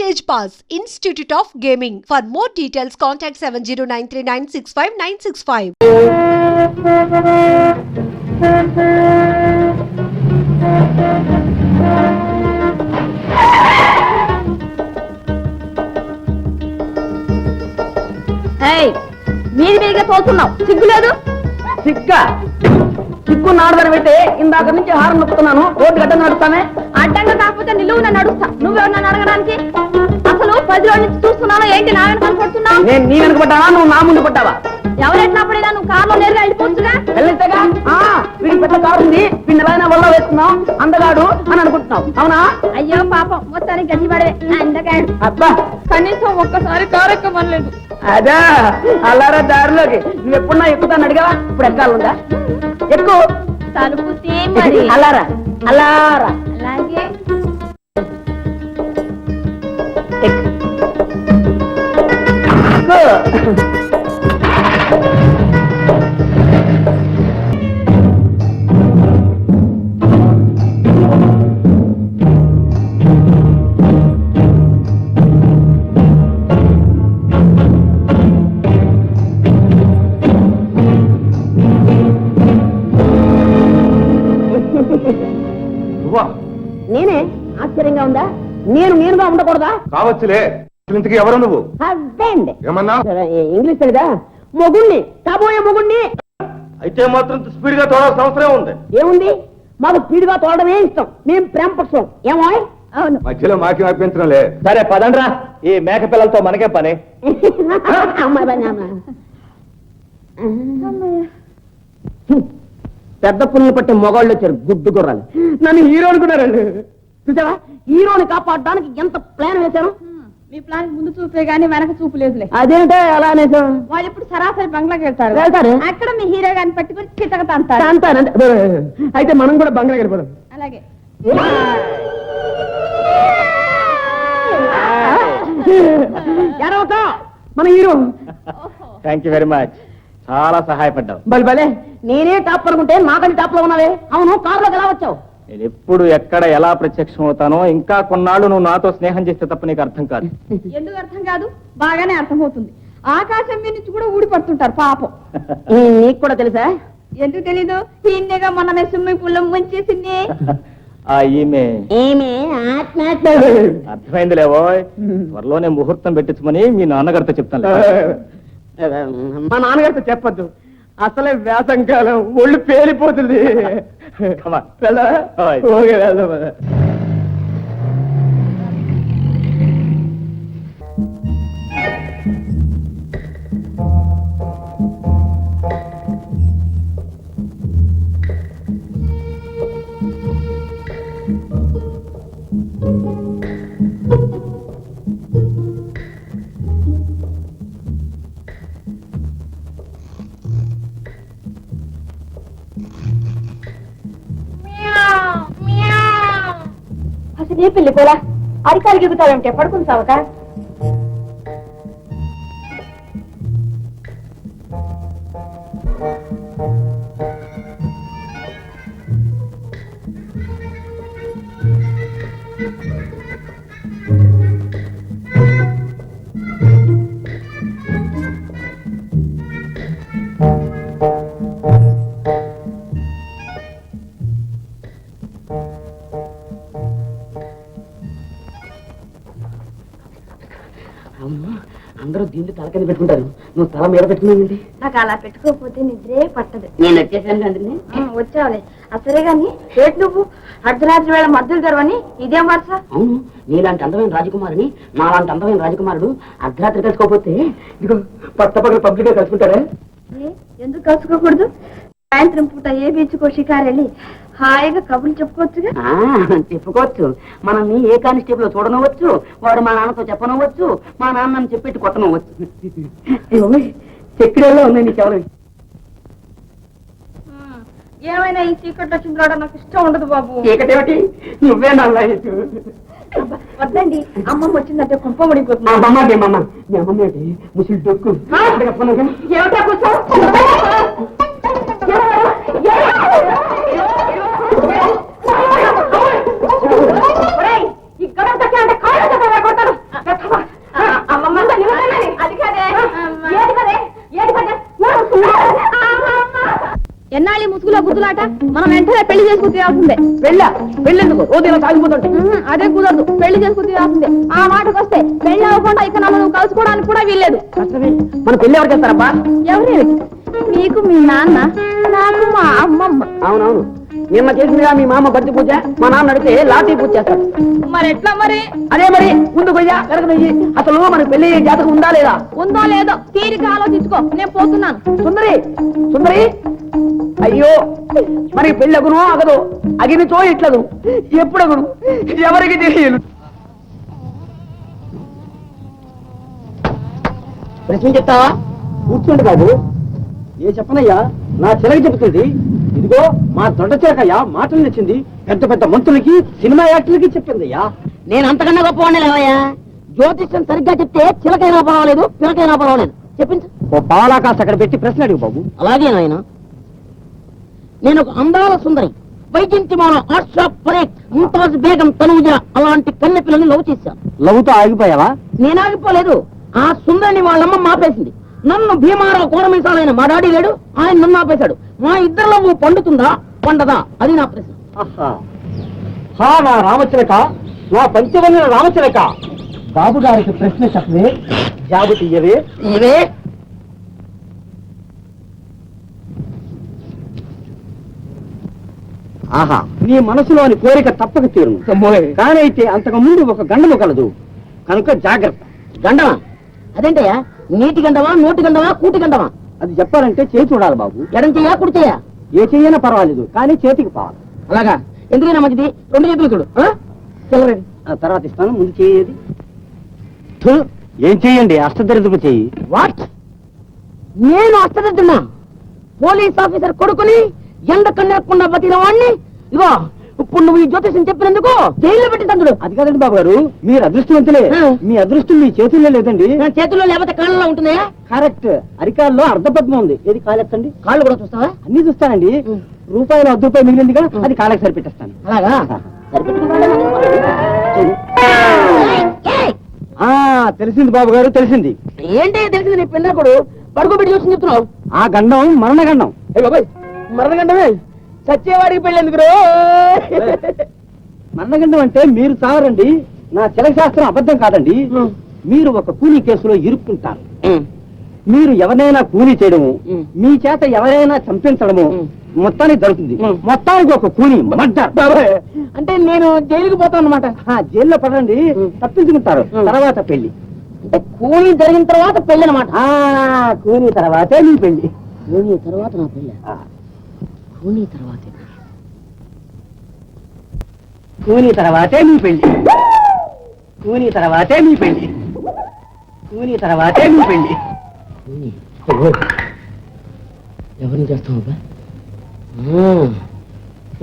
Stage Pass, Institute of Gaming. For more details, contact 7093965965. మీరుగా తోస్తున్నావు సిగ్గులేదు సిగ్గా సిగ్గు నాడదని పెట్టి ఇందాక నుంచి హారం నొక్కుతున్నాను. రోడ్డు గడ్డ నడుస్తానే. అడ్డంగా కాకపోతే నిలువున నడుస్తా. నువ్వెవరు నన్ను అడగడానికి? అసలు 10 రోజుల నుంచి చూస్తున్నాను. ఏంటి నా వెనక పడుతున్నావు? నేను నీ వెనక పడ్డావా, నువ్వు నా ముందు పడ్డావా? ఎవరెట్లా పడినా నువ్వు కారులో నేరుగా వెళ్ళిపోవచ్చుగా. వెళ్ళితేగా వీడికి పెద్ద కారు ఉంది, వీడిని ఎలా వల్ల వేస్తున్నావు, అందగాడు అని అనుకుంటున్నావు. అవునా? అయ్యో పాపం, మొత్తానికి గట్టి పడే అందగాడు. అబ్బా, కనీసం ఒక్కసారి కారు ఎక్కమనలేదు. అదా అల్లారా దారిలోకి నువ్వు ఎప్పుడున్నా ఎక్కుతాను అడిగావా? ఇప్పుడు ఎక్కాలందా? ఎక్కువ తలుపు తీ మరి. అల్లారా అల్లారా. అలాగే నేనే. ఆశ్చర్యంగా ఉందా? నేనుగా ఉండకూడదా? కావచ్చులే. ఇంతకీ ఎవరు నువ్వు? హస్బెండ్. ఏమన్నా? ఇంగ్లీష్ తెలీదా? మొగుణ్ణి, కాబోయే మొగుణ్ణి. అయితే మాత్రం స్పీడ్ గా తోడాల్సిన అవసరం ఉంది. ఏముంది, మాకు స్పీడ్గా తోడడమే ఇష్టం. మేము ప్రేమ పక్షం. ఏమో? అవును. మధ్యలో మాకేం అభ్యంతరంలే. సరే పదండ్రా, ఈ మేక పిల్లలతో మనకే పని. పెద్ద పుల్లు పట్టే మొగాళ్ళు వచ్చారు, గుడ్డు గుర్రాలు. నన్ను హీరో అనుకున్నారండి. చూసావా, హీరోని కాపాడడానికి ఎంత ప్లాన్ వేశాను. మీ ప్లాన్ ముందు చూపే గానీ వెనక చూపు లేదులే. అదేంటే అలా అనేసాం. వాళ్ళు ఇప్పుడు సరాసరి బంగ్లాకి వెళ్తారు. అక్కడ మీ హీరో గారిని పట్టుకుని చితక అంటారంటే అయితే మనం కూడా బంగ్లాకి వెళ్ళిపోదాం. అలాగే. మన hero. Thank you very much, చాలా సహాయపడ్డావు. భలే, నేనే టాప్ అనుకుంటే నాకని టాప్ లో ఉన్నావే. అవును, కారులోకి ఎలా వచ్చావు? నేను ఎప్పుడు ఎక్కడ ఎలా ప్రత్యక్షం అవుతానో, ఇంకా కొన్నాళ్ళు నువ్వు నాతో స్నేహం చేస్తే తప్ప నీకు అర్థం కాదు. ఎందుకు అర్థం కాదు? బాగానే అర్థమవుతుంది. ఆకాశం మీద నుంచి కూడా ఊడిపడుతుంటారు పాపం. నీకు కూడా తెలుసా? ఎందుకు తెలీదు? ఈయనగా మొన్న స్విమ్మింగ్ పూల్ లో ముంచేసింది. ఈమె అర్థమైందిలేవో. త్వరలోనే ముహూర్తం పెట్టించమని మీ నాన్నగారితో చెప్తాను. మా నాన్నగారితో చెప్పద్దు, అసలే వేసంకాలం, ఒళ్ళు పేలిపోతుంది. అసలు ఏ పిల్లి పోలా అరికాలు గిగుతావేంటే? పడుకుని సావక. అందరూ దీన్ని తల కింద పెట్టుకుంటారు, నువ్వు తల మీద పెట్టుకున్నావు. నాకు అలా పెట్టుకోకపోతే నిద్రే పట్టదు. నేను వచ్చేసాను కదండి. వచ్చావులే. అసలే గాని రేటు నువ్వు అర్ధరాత్రి వేళ మధ్యలో తెరవని ఇదేం వరుస? అవును, నీలాంటి అందమైన రాజకుమారిని నాలాంటి అందమైన రాజకుమారుడు అర్ధరాత్రి కలుసుకోకపోతే ఇదిగో పట్ట పగలు పబ్లిక్ గా కలుసుకుంటారా? ఎందుకు కలుసుకోకూడదు? సాయంత్రం పూట ఏ బీచ్కో షికారు వెళ్ళి హాయిగా కబుర్లు చెప్పుకోవచ్చుగా. చెప్పుకోవచ్చు. మనల్ని ఏ కానిస్టేబుల్ చూడనవచ్చు, వాడు మా నాన్నతో చెప్పనవచ్చు, మా నాన్నని చెప్పేట్టు కొట్టనవచ్చు. చక్కెరలో ఉన్నాయి నీ చెవులు. ఏమైనా ఈ చీకట్లో చింద్రాడ నాకు ఇష్టం ఉండదు బాబు. చీకటేమిటి, నువ్వే నా లైఫ్. వద్దండి, అమ్మమ్మ వచ్చిందంటే కుంప ముడిపోతుంది. మా అమ్మ మీ అమ్మ ఏంటి ముసలి డొక్కు. ఏమిటా కూర్చో. గుద్దులాట మనం వెంటనే పెళ్లి చేసుకుని తీరాల్సిందే. పెళ్ళెందుకు రోజు ఇలా సాగిపోతుంటే అదే కుదరదు, పెళ్లి చేసుకుని తీరాల్సిందే. ఆ మాటకు వస్తే పెళ్లి అవ్వకుండా ఇక నన్ను నువ్వు కలుసుకోవడానికి కూడా వీల్లేదు. కష్టమే. మన పెళ్లి ఎవరికి వెళ్తారబ్బా? ఎవరేమిటి? నీకు మీ నాన్న, నాకు మా అమ్మమ్మ. అవునవును, నిన్న చేసిందిగా మీ మామ బంతి పూజ, మా నాన్న అడిగితే లాఠీ పూజ చేస్తాడు. మరి ఎట్లా మరి? అదే మరి, ముందు కొయ్యా వెనక నెయ్యి. అసలు మన పెళ్లి జాతకం ఉందా లేదా? ఉందో లేదో తీరిక ఆలోచించుకో, నేను పోతున్నాను. సుందరి, సుందరి, అయ్యో మనకి పెళ్లి అగును అగదు, అగినచో ఇట్లదు, ఎప్పుడు అగును ఎవరికి తెలియదు. ప్రశ్న చెప్తావా? కూర్చోండి బాబు. ఏ చెప్పనయ్యా, నా చిలక చెబుతుంది. ఇదిగో మా దొడ్డ చిలకయ్యా మాటలు నచ్చింది. పెద్ద పెద్ద మంత్రులకి, సినిమా యాక్టర్లకి చెప్పిందయ్యా. నేను అంతకన్నా గొప్పవాడిని లేవయ్యా. జ్యోతిష్యం సరిగ్గా చెప్తే చిలకైనా పర్వాలేదు, పిలకైనా పర్వాలేదు. చెప్పించు. ఓ పాలా కాస్త అక్కడ పెట్టి ప్రశ్న అడుగు బాబు. అలాగే నాయన. నేను ఒక అందాల సుందరి, వైజంతిమాల, ఆర్షా పరేఖ్, ముంతాజ్ బేగం, తనూజ అలాంటి కన్నె పిల్లని లవ్ చేశాను. లవ్తో ఆగిపోయావా? నేను ఆగిపోలేదు. ఆ సుందరిని వాళ్ళమ్మ మాపేసింది. నన్ను భీమారావు కోరమీసాలైన మా డాడీ లేడు, ఆయన నన్ను ఆపేశాడు. మా ఇద్దరిలో నువ్వు పండుతుందా పండదా, అది నా ప్రశ్న. నా రామచిలక, నా పంచవన్న రామచిలక, బాబు గారికి ప్రశ్న చెప్పవే, జాబు తీయవే. ఇవే ఆహా, నీ మనసులోని కోరిక తప్పక తీరును. కానీ అయితే అంతకు ముందు ఒక గండము కలదు, కనుక జాగ్రత్త. గండమా? అదేంటయ్యా, నీటి గండమా, నోటి గండమా, కూటి గండమా? అది చెప్పాలంటే చేయి చూడాలి బాబు. ఎడం చెయ్యా, కుడి చెయ్యా? ఏ చెయ్యనా పర్వాలేదు, కానీ చేతికి పోవాలి. అలాగా? ఎందుకైనా మంచిది, రెండు చేతులు చూడు. చెల్లరండి, తర్వాత ఇస్తాను. ముందు చెయ్యేది. ఏం చెయ్యండి, అష్టదరిద్రపు చెయ్యి. వాట్? నేను అష్టదరిద్రున్నా? పోలీస్ ఆఫీసర్ కొడుకుని ఎండ కన్నెరకుండా బతికిన వాడిని ఇగో ఇప్పుడు నువ్వు ఈ జ్యోతిషం చెప్పినందుకు జైల్లో పెట్టి తండ్రుడు. అది కాదండి బాబు గారు, మీరు అదృష్టవంతులే. మీ అదృష్టం మీ చేతుల్లో లేదండి. చేతుల్లో లేకపోతే కాళ్ళలో ఉంటున్నాయా? కరెక్ట్. అరికాల్లో అర్ధపద్మం ఉంది. ఏది కాలెత్తండి. కాళ్ళు కూడా చూస్తావా? అన్ని చూస్తానండి. రూపాయలు ₹10 మిగిలిందిగా, అది కాళ్ళకి సరిపెట్టేస్తాను. అలాగా? తెలిసింది బాబు గారు, తెలిసింది. ఏంటి తెలిసింది? నీ పిల్లకుడు పడుకోబెట్టి చూసి చెప్తున్నావు. ఆ గండం మరణగండం. మరణగండమే? చచ్చేవాడికి పెళ్ళెందుకు? మరణగండం అంటే మీరు చావరండి. నా చిలక శాస్త్రం అబద్ధం కాదండి. మీరు ఒక కూలీ కేసులో ఇరుక్కుంటారు. మీరు ఎవరైనా కూలీ చేయడము, మీ చేత ఎవరైనా చంపించడము మొత్తానికి జరుగుతుంది. మొత్తానికి ఒక కూలీ మర్డర్. అంటే నేను జైలుకి పోతాను అనమాట. జైల్లో పడండి, తప్పించుకుంటారు. తర్వాత పెళ్లి. అంటే కూలీ జరిగిన తర్వాత పెళ్లి అనమాట. కూలీ తర్వాతే నీ పెళ్లి. కూలీ తర్వాత నా పెళ్లి. కూలీ తర్వాతే కూలీ తర్వాతే నీ పెళ్లి. కూలీ తర్వాతే నీ పెళ్లి. కూలీ తర్వాతే నీ పెళ్లి. ఎవరిని చేస్తావు?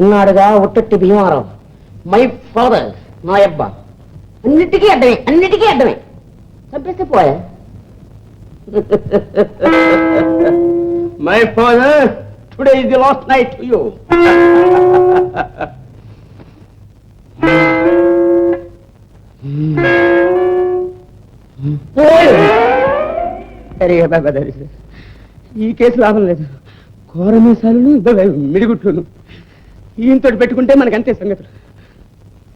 ఉన్నాడుగా ఉట్టట్టి భీమారావు, మై ఫాదర్, నా అబ్బా. అన్నిటికీ అడ్డమే, అన్నిటికీ అడ్డమే. చంపేస్తే పోయా. My father, today is the last night to you. ఈ కేసు లాభం లేదు. కోరమీసాలు, మిడిగుట్లు, ఈయంతో పెట్టుకుంటే మనకి అంతే సంగతులు.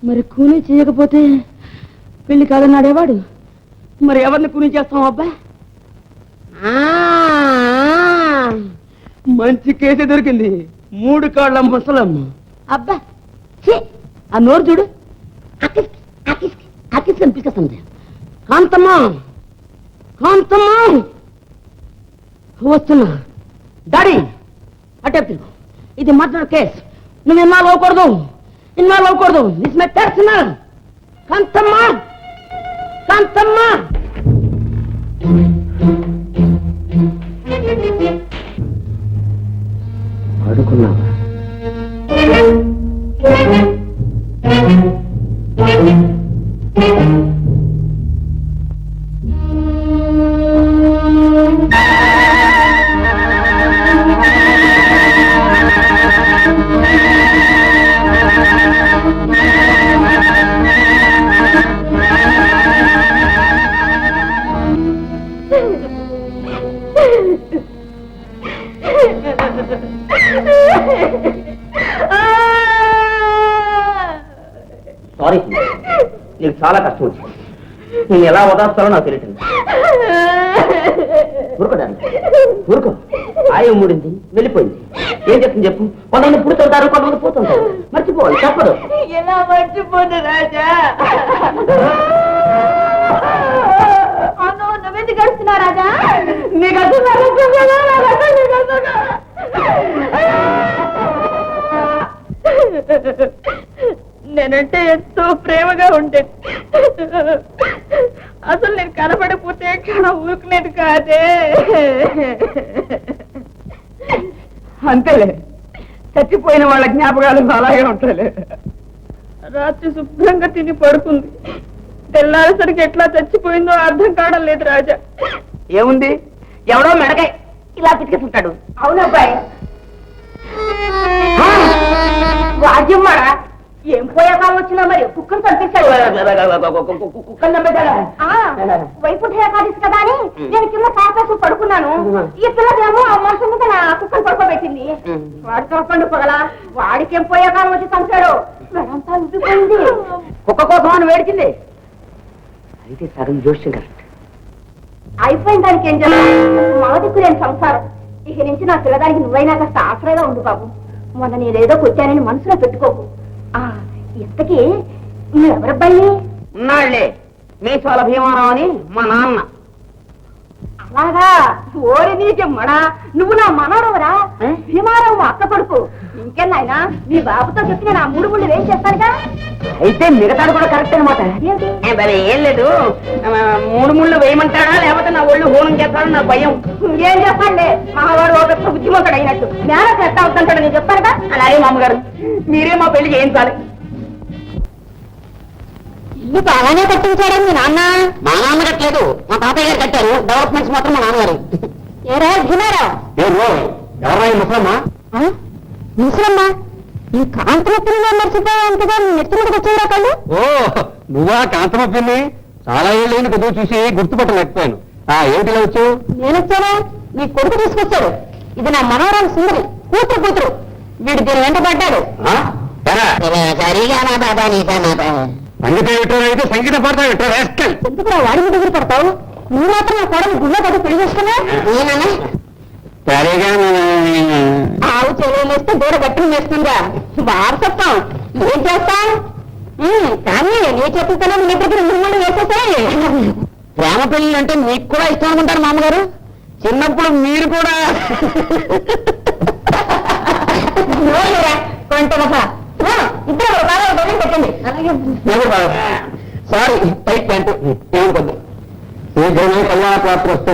మరి కూలీ చేయకపోతే పెళ్లి కాదన్నాడేవాడు. మరి ఎవరిని కూలీ చేస్తాం అబ్బా? మంచి కేసే దొరికింది. 3 కాళ్ళ ముసలమ్మ. అబ్బా, ఆ నోరు చూడు, అనిపిస్తుంది. కాంతమ్మా, కాంతమ్మా, వస్తున్నా. డాడీ అటే తిరుగు. ఇది మర్డర్ కేసు. నువ్వు ఇన్నాళ్ళు అవ్వకూడదు, ఇన్నాళ్ళు అవ్వకూడదు. This my personal. Kantamma, Kantamma. అడుకున్నావా? చాలా కష్టం వచ్చింది. నేను ఎలా వదాస్తాలో నాకు తెలియటం. ఊరుకోడానికి ఊరుకో. ఆయం మూడింది, వెళ్ళిపోయింది. ఏం చెప్తుంది చెప్పు. కొంతమంది పుడుతుంటారు, కొంతమంది పోతుంటారు. మర్చిపోవాలి, తప్పదు. ఎలా మర్చిపోను రాజా? అవును, నువ్వెందుకు గడుస్తున్నావు రాజా? నీకు నేనంటే ఎంతో ప్రేమగా ఉండేది. అసలు నేను కనపడకపోతే క్షణం ఊరుకునేది కాదే. అంతేలే, చచ్చిపోయిన వాళ్ళ జ్ఞాపకాలు అలాగే ఉంటాయిలే. రాత్రి శుభ్రంగా తిని పడుకుంది. తెల్లారేసరికి ఎట్లా చచ్చిపోయిందో అర్థం కావడం లేదు రాజా. ఏముంది, ఎవడో మెడకాయ ఇలా పిచ్చుకుంటాడు. అవునబ్బాయి, రాజ్యమ్మాడా ఏం పోయాకాలం వచ్చినా మరి కుక్కను చంపేశాడు. కుక్కలు చంపేశాడా? వైకుంఠ ఏకాదశి కదా అని నేను కింద పాపేసి పడుకున్నాను. ఈ పిల్లదేమో ఆ మనుషుల మీద నా కుక్కను పడుకోబెట్టింది. వాడు తోపండు పగల, వాడికేం పోయాకాలం వచ్చి చంపాడు. వెడంతా ఉబ్బిపోయింది. కుక్క కోసం అని వేడిచింది. అయితే సగం జోష్యం కరెక్ట్. అయిపోయిన దానికి ఏం చేయాలి? మా దిక్కు నేను సంసారం. ఇక నుంచి నా పిల్లదానికి నువ్వైనా కాస్త ఆశ్రయంగా ఉండు బాబు. మొన్న నేనేదో కొట్టానని మనసులో పెట్టుకోకు. ఇంతకీ నువ్వెవరబ్బాయి? ఉన్నాళ్లే, మీసాల భీమారావు అని మా నాన్న. అలాగా? ఓరి నీకెమ్మడా, నువ్వు నా మనవడవరా? భీమారావు మా అక్క కొడుకు. ఇంకెన్నాయనా నీ బాబుతో చెప్పి నేను ఆ 3 ముళ్ళు వేసి చేస్తానుగా. అయితే మిగతాడు కూడా కరెక్ట్ అనమాట. ఏం లేదు, 3 ముళ్ళు వేయమంటాడా లేకపోతే నా ఒళ్ళు హోనం చేస్తాడు నా భయం. ఏం చేస్తానులే, మావాడు ఒక పెద్ద బుద్ధిమంతుడు అయినట్టు. జ్ఞానం ఎట్లా అవుతుంటాడు నేను చెప్తానుగా. అలాగే మామగారు, మీరే మా పెళ్లి చేయించాలి. ఇల్లు బాగానే కట్టించాడు మీ నాన్న. మా నాన్న కట్టలేదు, మా తాతయ్య గారు కట్టారు. డెవలప్మెంట్స్ మాత్రం మా నాన్నగారు. ఏరా భీమారావు? ఎవరా ముసలమ్మా? ముసలమ్మా, ఈ కాంతరత్తులు మర్చిపోయాను నెత్తిమీదకి వచ్చేరా కళ్ళు? ఓ, నువ్వా కాంతమ్మ పిన్ని? చాలా ఏళ్ళైంది కొద్దిగా చూసి గుర్తుపట్టలేకపోయాను. ఏమిటిలా వచ్చావు? నేను వచ్చానా? నీ కొడుకు తీసుకొచ్చాడు. ఇది నా మనవరాలు సుందరి, కూతురు. వీడు దీని వెంట పడ్డాడు. సంగీతం వింటారు అయితే సంగీత పాడతా వింటారు. ఎందుకు వాడి మీద దగ్గర పడతావు? నువ్వు మాత్రం నా కొడలు గుళ్ళ కదా పెళ్లి చేసుకున్నా? సరేగా ఆవు చెరువులు వేస్తే దూర గట్టిని వేస్తుందా? వారసత్వం ఏం చేస్తా? కానీ నీ చెప్పుతోనే నీ దగ్గర 3 ముళ్ళు వేసేసాయి. ప్రేమ పెళ్లి అంటే మీకు కూడా ఇష్టం అనుకుంటారు మామగారు. చిన్నప్పుడు మీరు కూడా ఇద్దరు బాగా పెట్టండి. సారీ, టైట్ ప్యాంటు ఏమనుకోద్దు. శీఘ్రమే కళ్యాణ ప్రాప్తి వస్తూ